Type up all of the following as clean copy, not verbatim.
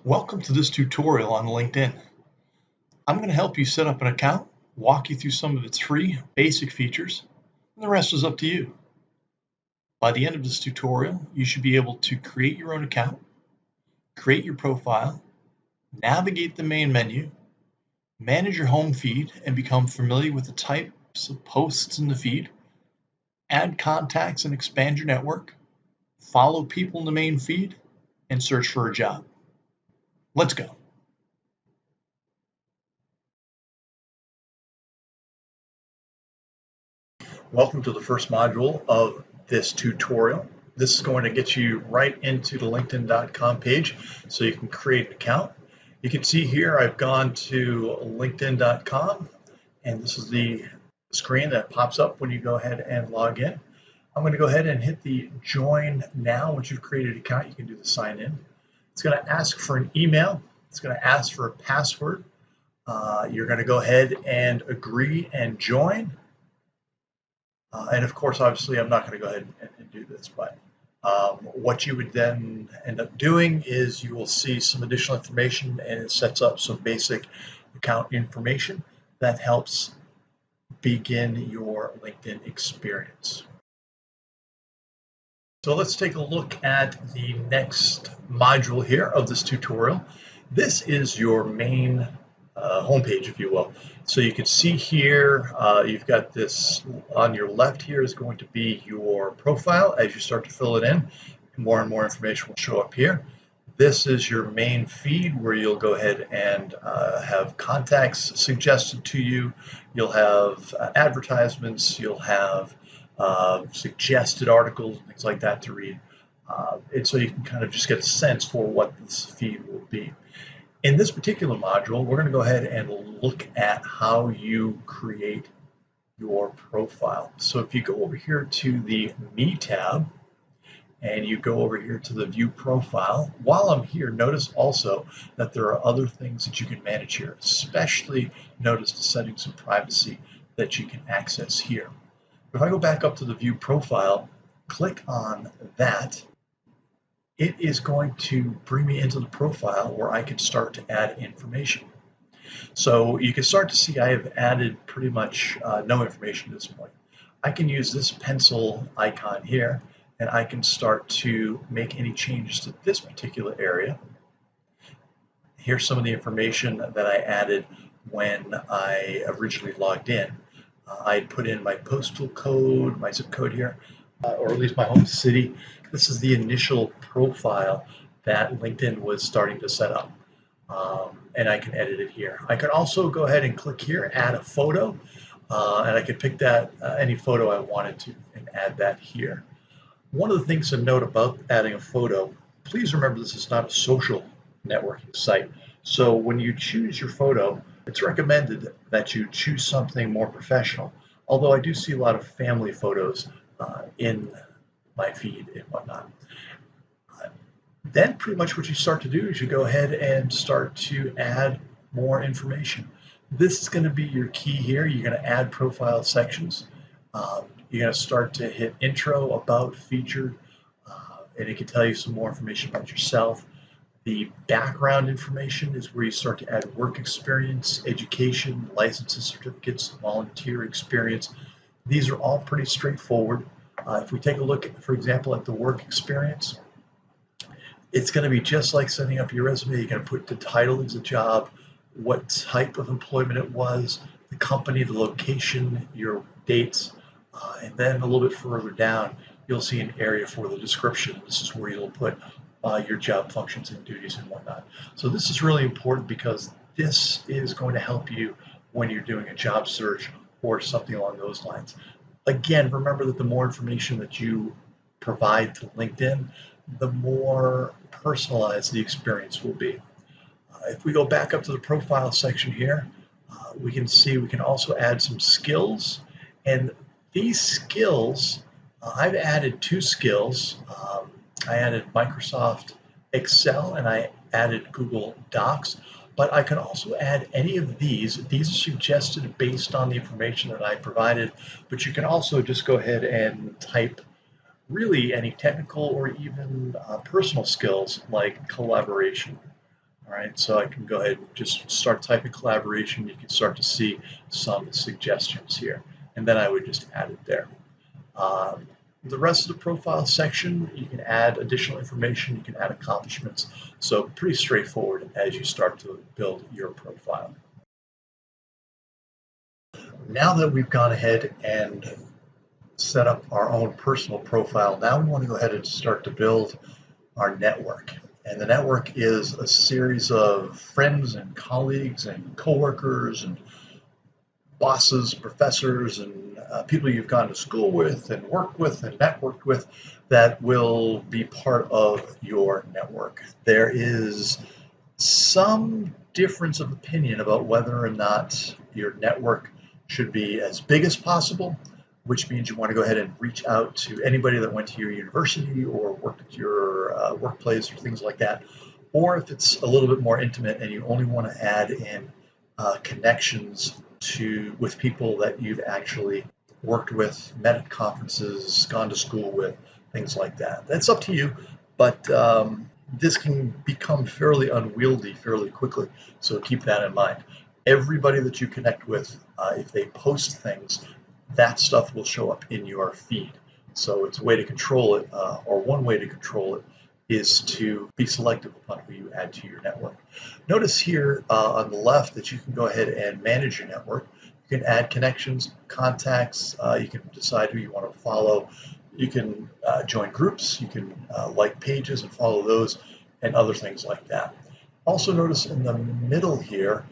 Welcome to this tutorial on LinkedIn. I'm going to help you set up an account, walk you through some of its free basic features, and the rest is up to you. By the end of this tutorial, you should be able to create your own account, create your profile, navigate the main menu, manage your home feed and become familiar with the types of posts in the feed, add contacts and expand your network, follow people in the main feed, and search for a job. Let's go. Welcome to the first module of this tutorial. This is going to get you right into the LinkedIn.com page so you can create an account. You can see here I've gone to LinkedIn.com and this is the screen that pops up when you go ahead and log in. I'm going to go ahead and hit the join now. Once you've created an account, you can do the sign in. It's going to ask for an email. It's going to ask for a password. You're going to go ahead and agree and join. And of course, obviously, I'm not going to go ahead and do this, but what you would then end up doing is you will see some additional information, and it sets up some basic account information that helps begin your LinkedIn experience. So let's take a look at the next module here of this tutorial. This is your main homepage, if you will. So you can see here, you've got this on your left here is going to be your profile. As you start to fill it in, more and more information will show up here. This is your main feed where you'll go ahead and have contacts suggested to you. You'll have advertisements, you'll have suggested articles, and things like that to read. And so you can kind of just get a sense for what this feed will be. In this particular module, we're going to go ahead and look at how you create your profile. So if you go over here to the Me tab and you go over here to the View Profile, while I'm here, notice also that there are other things that you can manage here, especially notice the settings of privacy that you can access here. If I go back up to the View Profile, click on that, it is going to bring me into the profile where I can start to add information. So you can start to see I have added pretty much no information at this point. I can use this pencil icon here and I can start to make any changes to this particular area. Here's some of the information that I added when I originally logged in. I had put in my postal code, my zip code here, or at least my home city. This is the initial profile that LinkedIn was starting to set up, and I can edit it here. I can also go ahead and click here, add a photo, and I could pick that any photo I wanted to and add that here. One of the things to note about adding a photo, please remember this is not a social networking site. So when you choose your photo, it's recommended that you choose something more professional, although I do see a lot of family photos in my feed and whatnot. Then pretty much what you start to do is you go ahead and start to add more information. This is going to be your key here. You're going to add profile sections. You're going to start to hit intro, about, featured, and it can tell you some more information about yourself. The background information is where you start to add work experience, education, licenses, certificates, volunteer experience. These are all pretty straightforward. If we take a look, for example, at the work experience, it's going to be just like setting up your resume. You're going to put the title of the job, what type of employment it was, the company, the location, your dates, and then a little bit further down, you'll see an area for the description. This is where you'll put your job functions and duties and whatnot. So this is really important because this is going to help you when you're doing a job search or something along those lines. Again, remember that the more information that you provide to LinkedIn, the more personalized the experience will be. If we go back up to the profile section here, we can see we can also add some skills. And these skills, I've added 2 skills. I added Microsoft Excel and I added Google Docs. But I can also add any of these. These are suggested based on the information that I provided, but you can also just go ahead and type really any technical or even personal skills like collaboration. All right, so I can go ahead and just start typing collaboration. You can start to see some suggestions here, and then I would just add it there. Um, the rest of the profile section, you can add additional information, you can add accomplishments. So pretty straightforward as you start to build your profile. Now that we've gone ahead and set up our own personal profile, now we want to go ahead and start to build our network. And the network is a series of friends and colleagues and coworkers and bosses, professors, and people you've gone to school with and worked with and networked with that will be part of your network. There is some difference of opinion about whether or not your network should be as big as possible, which means you want to go ahead and reach out to anybody that went to your university or worked at your workplace or things like that. Or if it's a little bit more intimate and you only want to add in connections with people that you've actually worked with, met at conferences, gone to school with, things like that. That's up to you, but this can become fairly unwieldy fairly quickly, so keep that in mind. Everybody that you connect with, if they post things, that stuff will show up in your feed. So it's a way to control it, or one way to control it is to be selective upon who you add to your network. Notice here on the left that you can go ahead and manage your network. You can add connections, contacts, you can decide who you want to follow. You can join groups, you can like pages and follow those, and other things like that. Also notice in the middle here,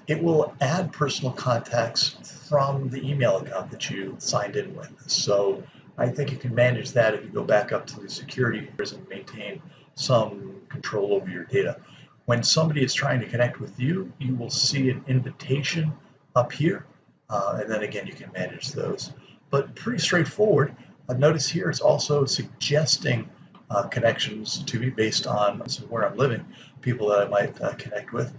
it will add personal contacts from the email account that you signed in with. So I think you can manage that if you go back up to the security and maintain some control over your data. When somebody is trying to connect with you, you will see an invitation up here, and then again you can manage those. But pretty straightforward. Notice here it's also suggesting connections to me based on where I'm living, people that I might connect with.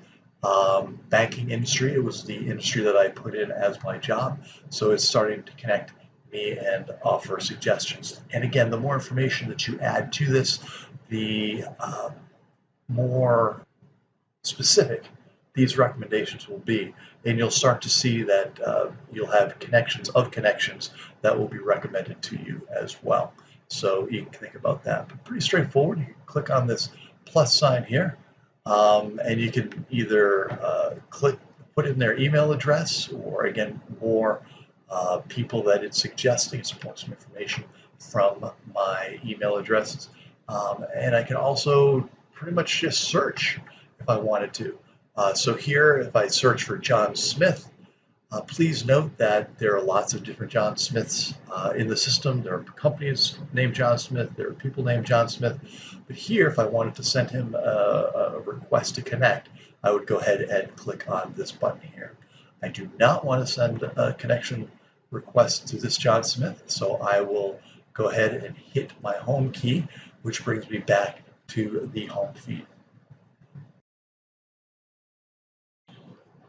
Banking industry, it was the industry that I put in as my job, so it's starting to connect me and offer suggestions. And again, the more information that you add to this, the more specific these recommendations will be, and you'll start to see that you'll have connections of connections that will be recommended to you as well. So you can think about that. But pretty straightforward. You can click on this plus sign here, and you can either put in their email address, or again, more people that it's suggesting. It's pulling some information from my email addresses, and I can also pretty much just search if I wanted to. So here, if I search for John Smith, please note that there are lots of different John Smiths in the system. There are companies named John Smith. There are people named John Smith. But here, if I wanted to send him a request to connect, I would go ahead and click on this button here. I do not want to send a connection request to this John Smith, so I will go ahead and hit my home key, which brings me back to the home feed.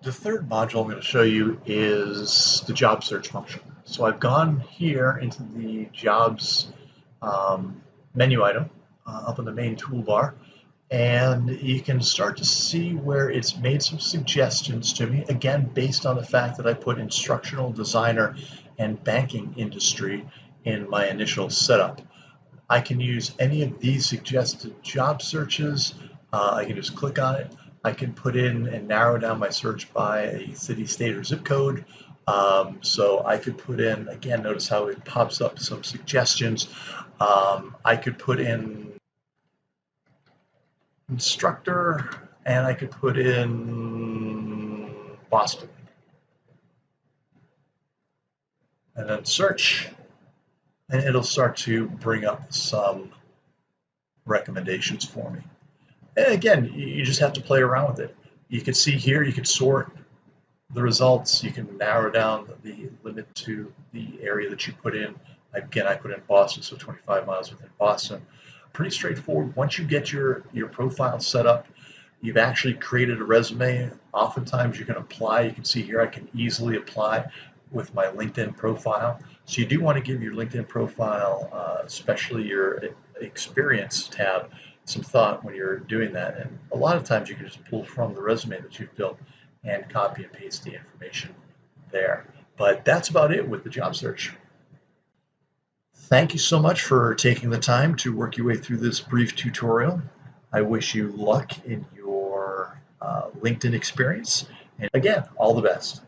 The third module I'm going to show you is the job search function. So I've gone here into the jobs menu item up in the main toolbar, and you can start to see where it's made some suggestions to me, again, based on the fact that I put instructional designer and banking industry in my initial setup. I can use any of these suggested job searches. I can just click on it. I can put in and narrow down my search by a city, state, or zip code. So I could put in, again, notice how it pops up some suggestions. I could put in instructor, and I could put in Boston. And then search, and it'll start to bring up some recommendations for me. And again, you just have to play around with it. You can see here, you can sort the results. You can narrow down the limit to the area that you put in. Again, I put in Boston, so 25 miles within Boston. Pretty straightforward. Once you get your profile set up, you've actually created a resume. Oftentimes you can apply. You can see here I can easily apply with my LinkedIn profile. So you do want to give your LinkedIn profile, especially your experience tab, some thought when you're doing that. And a lot of times you can just pull from the resume that you've built and copy and paste the information there. But that's about it with the job search. Thank you so much for taking the time to work your way through this brief tutorial. I wish you luck in your LinkedIn experience. And again, all the best.